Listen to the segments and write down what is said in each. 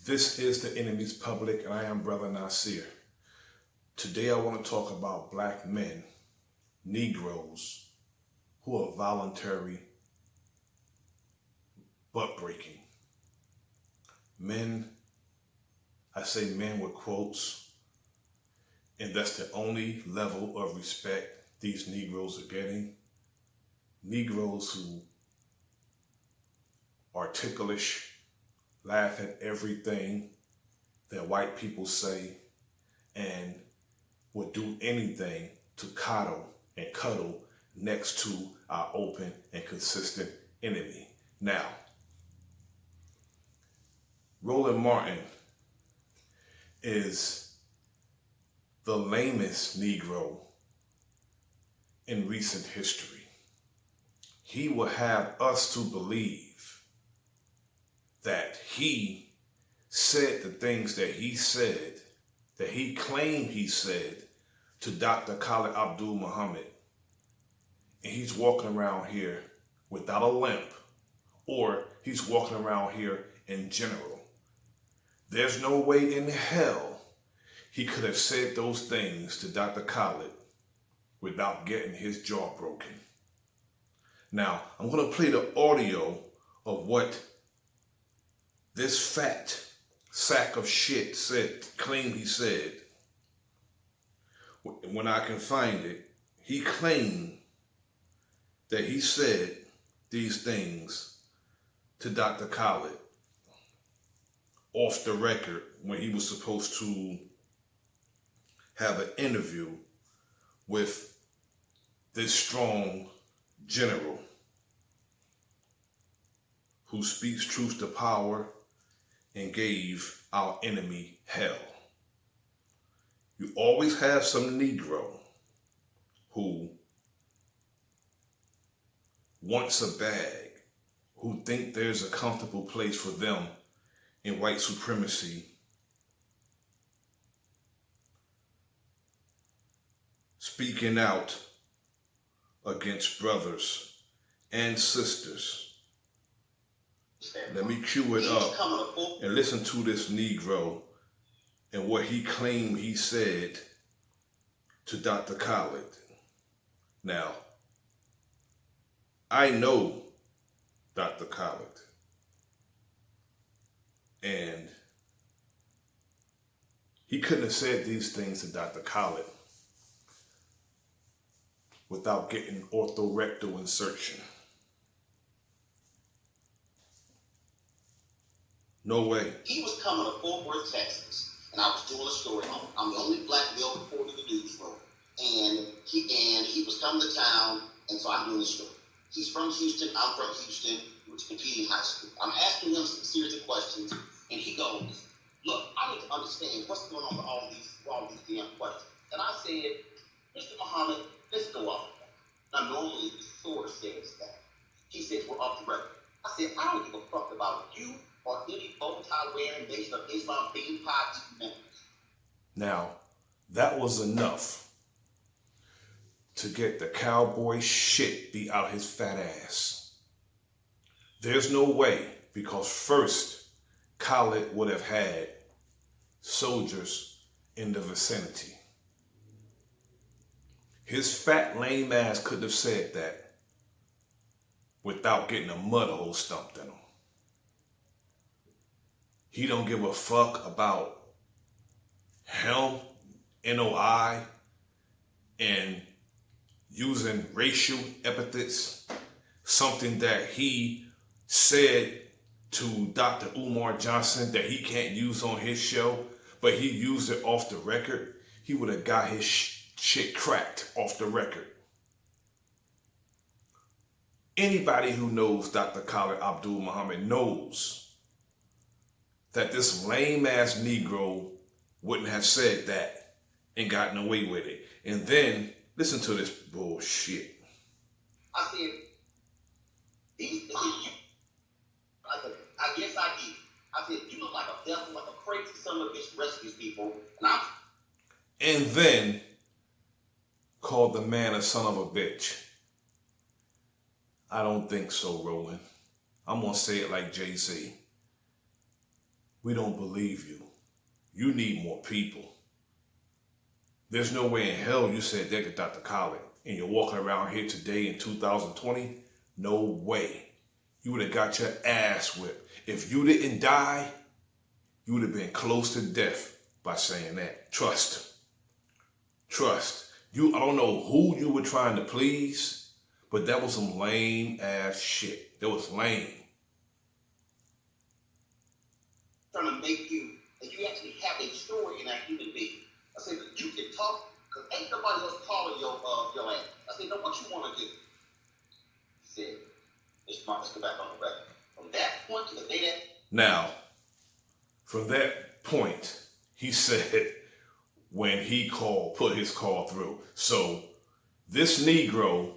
This is the Enemy's Public, and I am Bro.Nasir. Today I want to talk about black men, Negroes, who are voluntary butt breaking. Men, I say men with quotes, and that's the only level of respect these Negroes are getting. Negroes who are ticklish, laugh at everything that white people say, and would do anything to coddle and cuddle next to our open and consistent enemy. Now, Roland Martin is the lamest Negro in recent history. He will have us to believe that he said the things that he said, that he claimed he said to Dr. Khalid Abdul Muhammad. And he's walking around here without a limp, or he's walking around here in general. There's no way in hell he could have said those things to Dr. Khalid without getting his jaw broken. Now, I'm going to play the audio of what this fat sack of shit claimed he said. When I can find it, he claimed that he said these things to Dr. Khalid off the record when he was supposed to have an interview with this strong general who speaks truth to power and gave our enemy hell. You always have some Negro who wants a bag, who think there's a comfortable place for them in white supremacy, speaking out against brothers and sisters. Let me cue it up and listen to this Negro and what he claimed he said to Dr. Khalid. Now, I know Dr. Khalid, and he couldn't have said these things to Dr. Khalid without getting orthorectal insertion. No way. He was coming to Fort Worth, Texas, and I was doing a story on him. I'm the only black male reporter in the newsroom, and he was coming to town, and so I'm doing the story. He's from Houston. I'm from Houston. We were competing in high school. I'm asking him some series of questions, and he goes, "Look, I need to understand what's going on with all these damn questions." And I said, "Mr. Muhammad, let's go off the record." Now, normally the source says that. He says we're off the record. I said, "I don't give a fuck about you or any bow-tie-wearing Nation of Islam bean pie eating members." Now, that was enough to get the cowboy shit beat out his fat ass. There's no way, because first, Khalid would have had soldiers in the vicinity. His fat, lame ass couldn't have said that without getting a mud hole stumped in him. He don't give a fuck about him, NOI, and using racial epithets, something that he said to Dr. Umar Johnson that he can't use on his show, but he used it off the record. He would have got his shit cracked off the record. Anybody who knows Dr. Khalid Abdul Muhammad knows that this lame-ass Negro wouldn't have said that and gotten away with it. And then, listen to this bullshit. I said, I guess I did. I said, "You look like a devil, like a crazy son of a bitch, rescues people." And then called the man a son of a bitch. I don't think so, Roland. I'm going to say it like Jay-Z. we don't believe you. You need more people. There's no way in hell you said that to Dr. Khalid and you're walking around here today in 2020. No way. You would have got your ass whipped. If you didn't die, you would have been close to death by saying that. Trust. Trust. I don't know who you were trying to please, but that was some lame ass shit. That was lame. Trying to make you, and you actually have a story in that human being. I said, you can talk, because ain't nobody else calling your ass. I said, no, what you want to do? He said, let's go back on the record. From that point to the day that... Now, from that point, he said when he put his call through. So this Negro,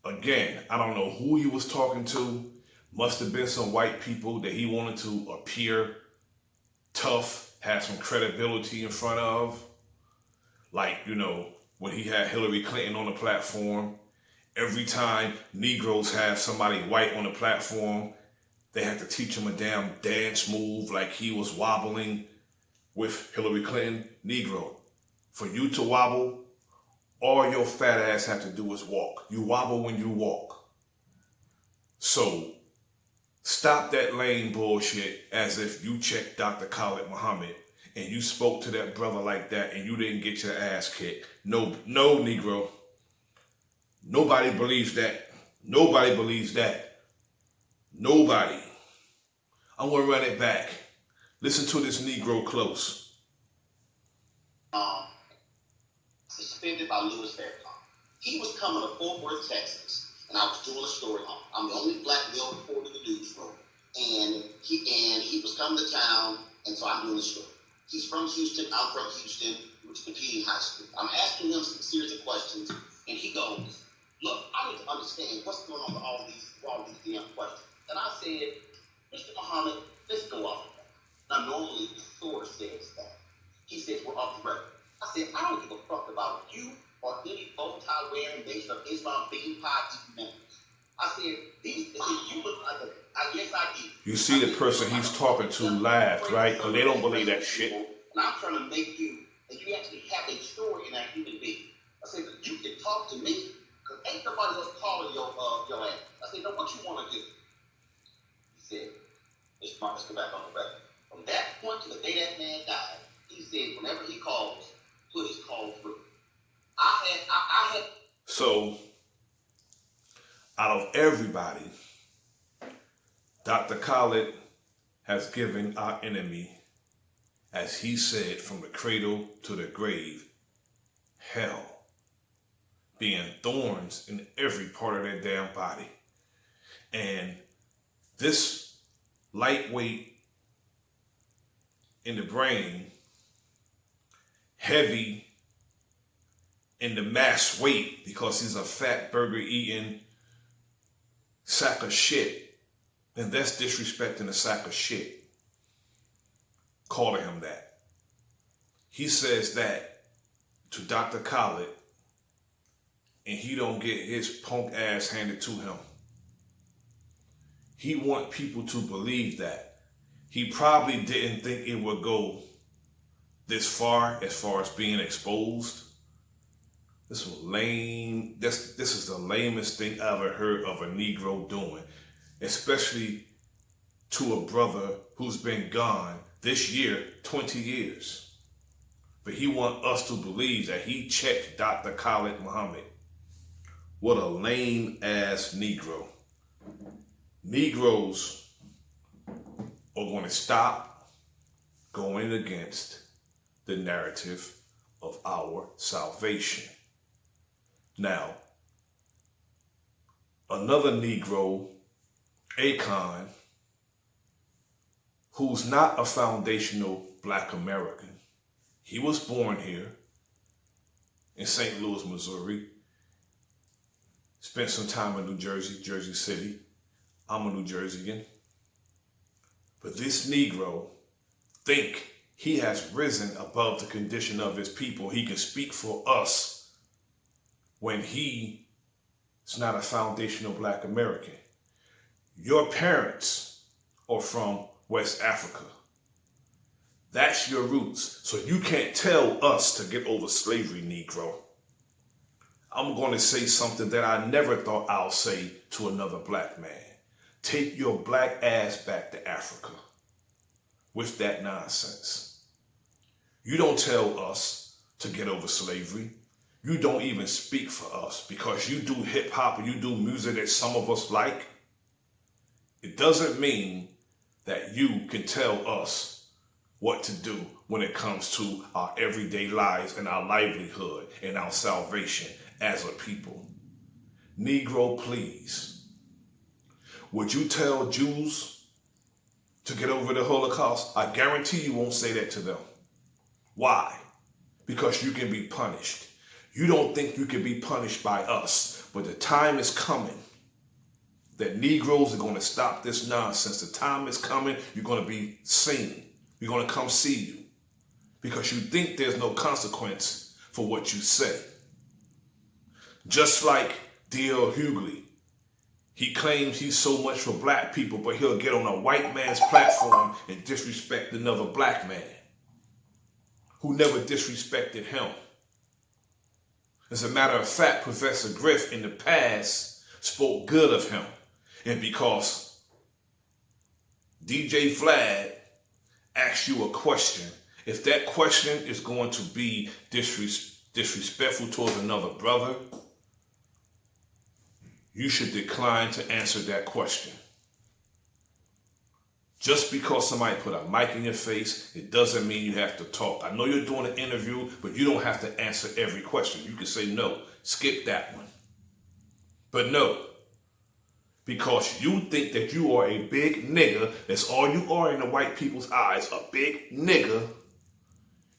again, I don't know who he was talking to. Must have been some white people that he wanted to appear tough, have some credibility in front of. Like, when he had Hillary Clinton on the platform, every time Negroes have somebody white on the platform, they had to teach him a damn dance move like he was wobbling with Hillary Clinton. Negro, for you to wobble, all your fat ass have to do is walk. You wobble when you walk. So stop that lame bullshit as if you checked Dr. Khalid Muhammad and you spoke to that brother like that and you didn't get your ass kicked. No, Negro. Nobody believes that. Nobody believes that. Nobody. I'm going to run it back. Listen to this Negro close. Suspended by Louis Farrakhan. He was coming to Fort Worth, Texas, and I was doing a story on him. I'm the only black male reporter in the newsroom, and he was coming to town, and so I'm doing a story. He's from Houston. I'm from Houston. We were competing high school. I'm asking him some series of questions, and he goes, "Look, I need to understand what's going on with all these damn questions." And I said, "Mr. Muhammad, let's go off the record." Now, normally the source says that. He says we're off the record. I said, I don't give a fuck about you or any bow-tie wearing Nation of Islam bean pie eating members. I said, you look like yes, I did. You see the person he's talking to laughed, right? Because they don't believe that shit. And I'm trying to make you, and you actually have a story in that human being. I said, you can talk to me, because ain't nobody else calling your ass. I said, no, what you want to do? He said, let's go back on the record. From that point to the day that man died, he said, whenever he calls, put his call through. I had. So, out of everybody, Dr. Khalid has given our enemy, as he said, from the cradle to the grave, hell, being thorns in every part of their damn body. And this lightweight in the brain, heavy in the mass weight because he's a fat burger eating sack of shit, and that's disrespecting a sack of shit, calling him that. He says that to Dr. Khalid, and he don't get his punk ass handed to him. He want people to believe that. He probably didn't think it would go this far as being exposed. This was lame. This is the lamest thing I ever heard of a Negro doing, especially to a brother who's been gone this year 20 years. But he want us to believe that he checked Dr. Khalid Muhammad. What a lame ass Negro. Negroes are going to stop going against the narrative of our salvation. Now, another Negro, Akoon, who's not a foundational Black American. He was born here in St. Louis, Missouri. Spent some time in New Jersey, Jersey City. I'm a New Jerseyan. But this Negro think he has risen above the condition of his people. He can speak for us when he is not a foundational Black American. Your parents are from West Africa. That's your roots. So you can't tell us to get over slavery, Negro. I'm going to say something that I never thought I'll say to another black man. Take your black ass back to Africa with that nonsense. You don't tell us to get over slavery. You don't even speak for us because you do hip hop and you do music that some of us like. It doesn't mean that you can tell us what to do when it comes to our everyday lives and our livelihood and our salvation as a people. Negro, please. Would you tell Jews to get over the Holocaust? I guarantee you won't say that to them. Why? Because you can be punished. You don't think you can be punished by us, but the time is coming that Negroes are going to stop this nonsense. The time is coming. You're going to be seen. We're going to come see you because you think there's no consequence for what you say. Just like D.L. Hughley. He claims he's so much for black people, but he'll get on a white man's platform and disrespect another black man who never disrespected him. As a matter of fact, Professor Griff in the past spoke good of him. And because DJ Vlad asked you a question, if that question is going to be disrespectful towards another brother, you should decline to answer that question. Just because somebody put a mic in your face, it doesn't mean you have to talk. I know you're doing an interview, but you don't have to answer every question. You can say no, skip that one. But no, because you think that you are a big nigger, that's all you are in the white people's eyes, a big nigger,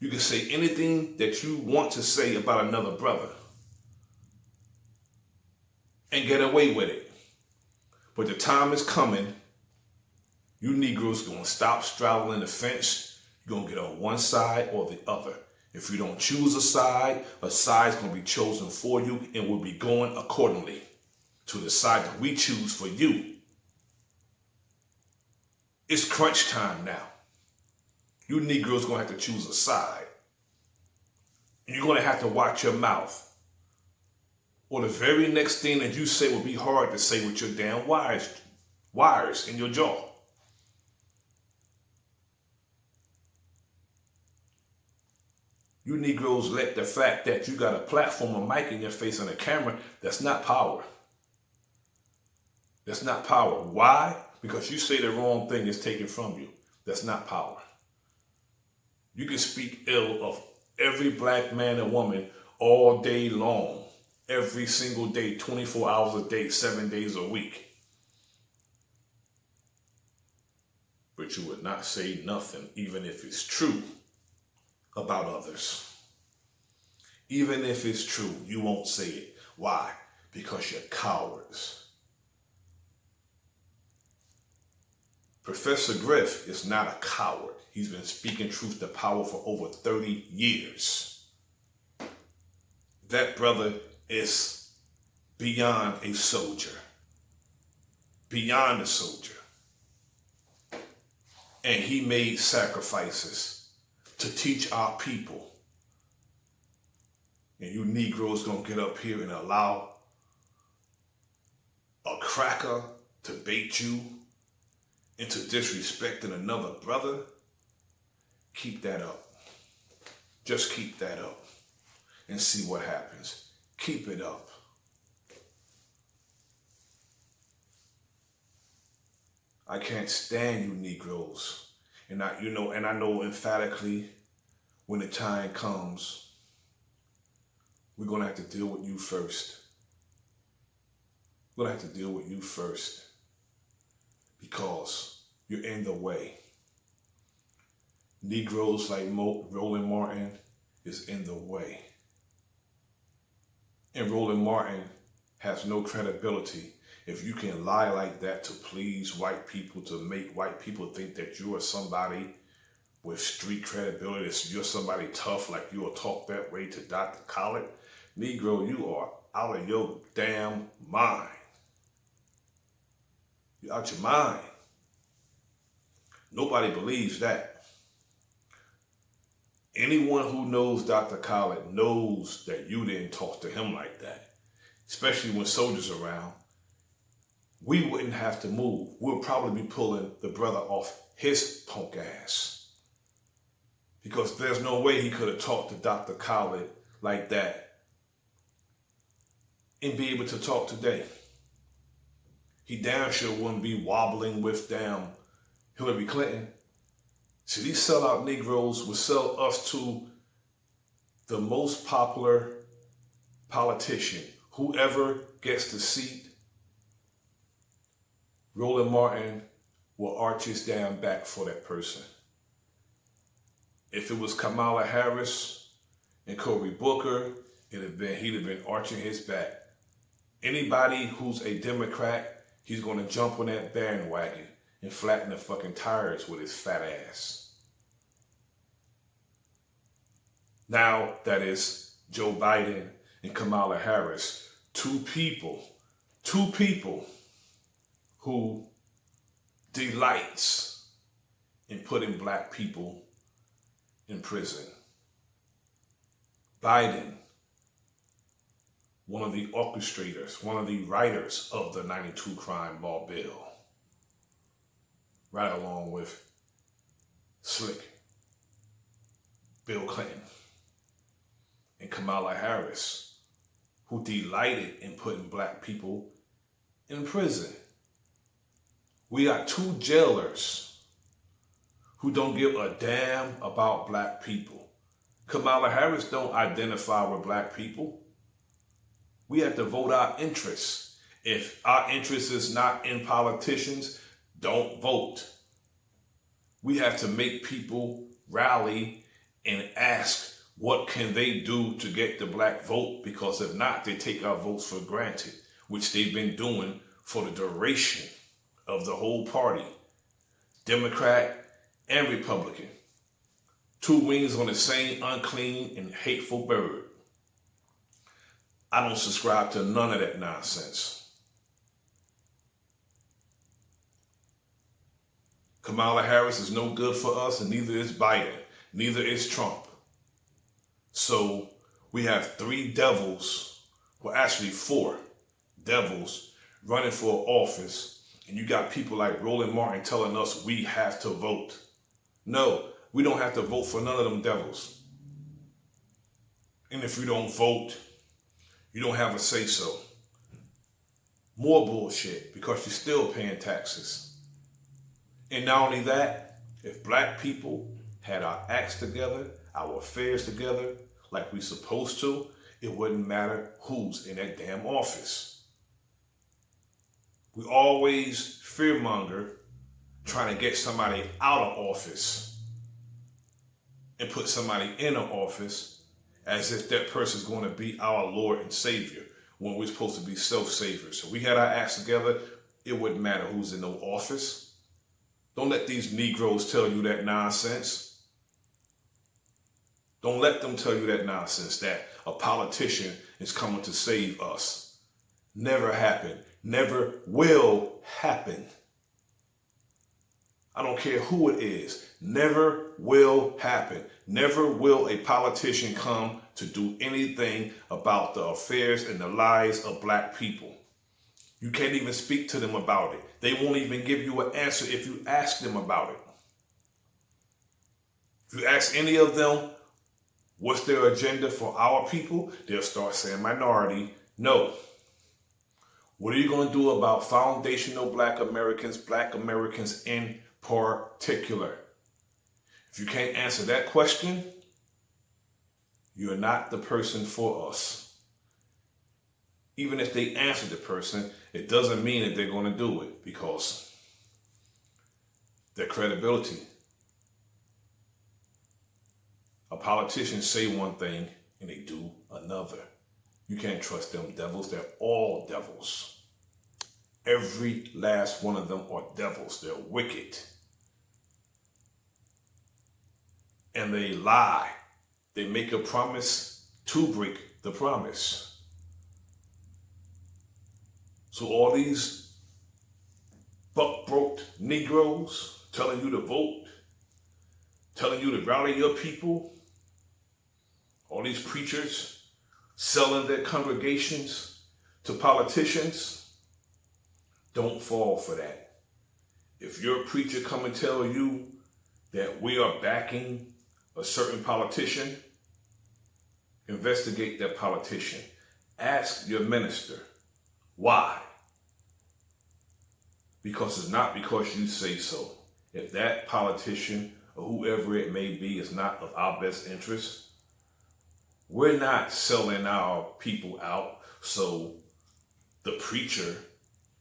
you can say anything that you want to say about another brother and get away with it. But the time is coming, you Negroes going to stop straddling the fence. You're going to get on one side or the other. If you don't choose a side's going to be chosen for you and will be going accordingly to the side that we choose for you. It's crunch time now. You Negroes going to have to choose a side. And you're going to have to watch your mouth. Or the very next thing that you say will be hard to say with your damn wires in your jaw. You Negroes let the fact that you got a platform, a mic in your face, and a camera, that's not power. That's not power. Why? Because you say the wrong thing is taken from you. That's not power. You can speak ill of every black man and woman all day long. Every single day, 24 hours a day, 7 days a week. But you would not say nothing, even if it's true, about others. Even if it's true, you won't say it. Why? Because you're cowards. Professor Griff is not a coward. He's been speaking truth to power for over 30 years. That brother is beyond a soldier. Beyond a soldier. And he made sacrifices to teach our people. And you Negroes gonna get up here and allow a cracker to bait you into disrespecting another brother? Keep that up. Just keep that up and see what happens. Keep it up. I can't stand you Negroes. And I know emphatically when the time comes, we're gonna have to deal with you first. We're gonna have to deal with you first because you're in the way. Negroes like Roland Martin is in the way. And Roland Martin has no credibility. If you can lie like that to please white people, to make white people think that you are somebody with street credibility, you're somebody tough, like you will talk that way to Dr. Khalid, Negro, you are out of your damn mind. You're out your mind. Nobody believes that. Anyone who knows Dr. Khalid knows that you didn't talk to him like that, especially when soldiers are around. We wouldn't have to move. We'll probably be pulling the brother off his punk ass, because there's no way he could have talked to Dr. Khalid like that and be able to talk today. He damn sure wouldn't be wobbling with damn Hillary Clinton. See, these sellout Negroes will sell us to the most popular politician. Whoever gets the seat, Roland Martin will arch his damn back for that person. If it was Kamala Harris and Cory Booker, he'd have been arching his back. Anybody who's a Democrat, he's going to jump on that bandwagon and flatten the fucking tires with his fat ass. Now that is Joe Biden and Kamala Harris, two people who delights in putting black people in prison. Biden, one of the orchestrators, one of the writers of the 92 crime law bill, right along with Slick, Bill Clinton, and Kamala Harris, who delighted in putting black people in prison. We got two jailers who don't give a damn about black people. Kamala Harris don't identify with black people. We have to vote our interests. If our interest is not in politicians, don't vote. We have to make people rally and ask what can they do to get the black vote, because if not, they take our votes for granted, which they've been doing for the duration of the whole party, Democrat and Republican. Two wings on the same unclean and hateful bird. I don't subscribe to none of that nonsense. Kamala Harris is no good for us, and neither is Biden. Neither is Trump. So we have three devils, well actually four devils running for office, and you got people like Roland Martin telling us we have to vote. No, we don't have to vote for none of them devils. And if you don't vote, you don't have a say-so. More bullshit, because you're still paying taxes. And not only that, if black people had our acts together, our affairs together, like we supposed to, it wouldn't matter who's in that damn office. We always fearmonger trying to get somebody out of office and put somebody in an office as if that person's going to be our Lord and Savior, when we're supposed to be self-saviors. So we had our acts together, it wouldn't matter who's in no office. Don't let these Negroes tell you that nonsense. Don't let them tell you that nonsense, that a politician is coming to save us. Never happened. Never will happen. I don't care who it is. Never will happen. Never will a politician come to do anything about the affairs and the lives of black people. You can't even speak to them about it. They won't even give you an answer if you ask them about it. If you ask any of them, what's their agenda for our people? They'll start saying minority. No. What are you going to do about foundational black Americans in particular? If you can't answer that question, you're not the person for us. Even if they answer the person, it doesn't mean that they're going to do it, because their credibility. A politician say one thing and they do another. You can't trust them devils. They're all devils. Every last one of them are devils. They're wicked. And they lie. They make a promise to break the promise. So all these buck-broke Negroes, telling you to vote, telling you to rally your people. All these preachers selling their congregations to politicians. Don't fall for that. If your preacher come and tell you that we are backing a certain politician, investigate that politician. Ask your minister, why? Because it's not because you say so. If that politician or whoever it may be is not of our best interest, we're not selling our people out so the preacher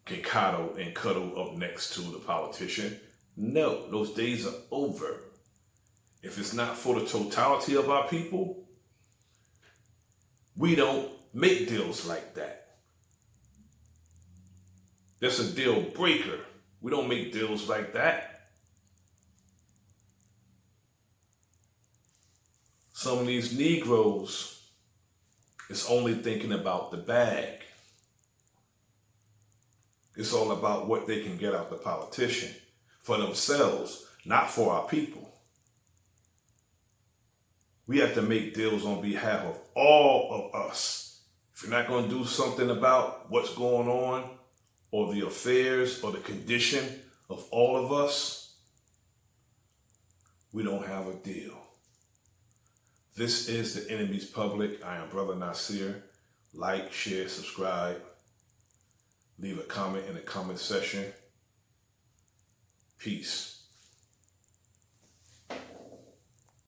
can coddle and cuddle up next to the politician. No, those days are over. If it's not for the totality of our people, we don't make deals like that. That's a deal breaker. We don't make deals like that. Some of these Negroes is only thinking about the bag. It's all about what they can get out the politician for themselves, not for our people. We have to make deals on behalf of all of us. If you're not going to do something about what's going on or the affairs or the condition of all of us, we don't have a deal. This is The Enemy's Public. I am Bro.Nasir. Like, share, subscribe. Leave a comment in the comment section. Peace.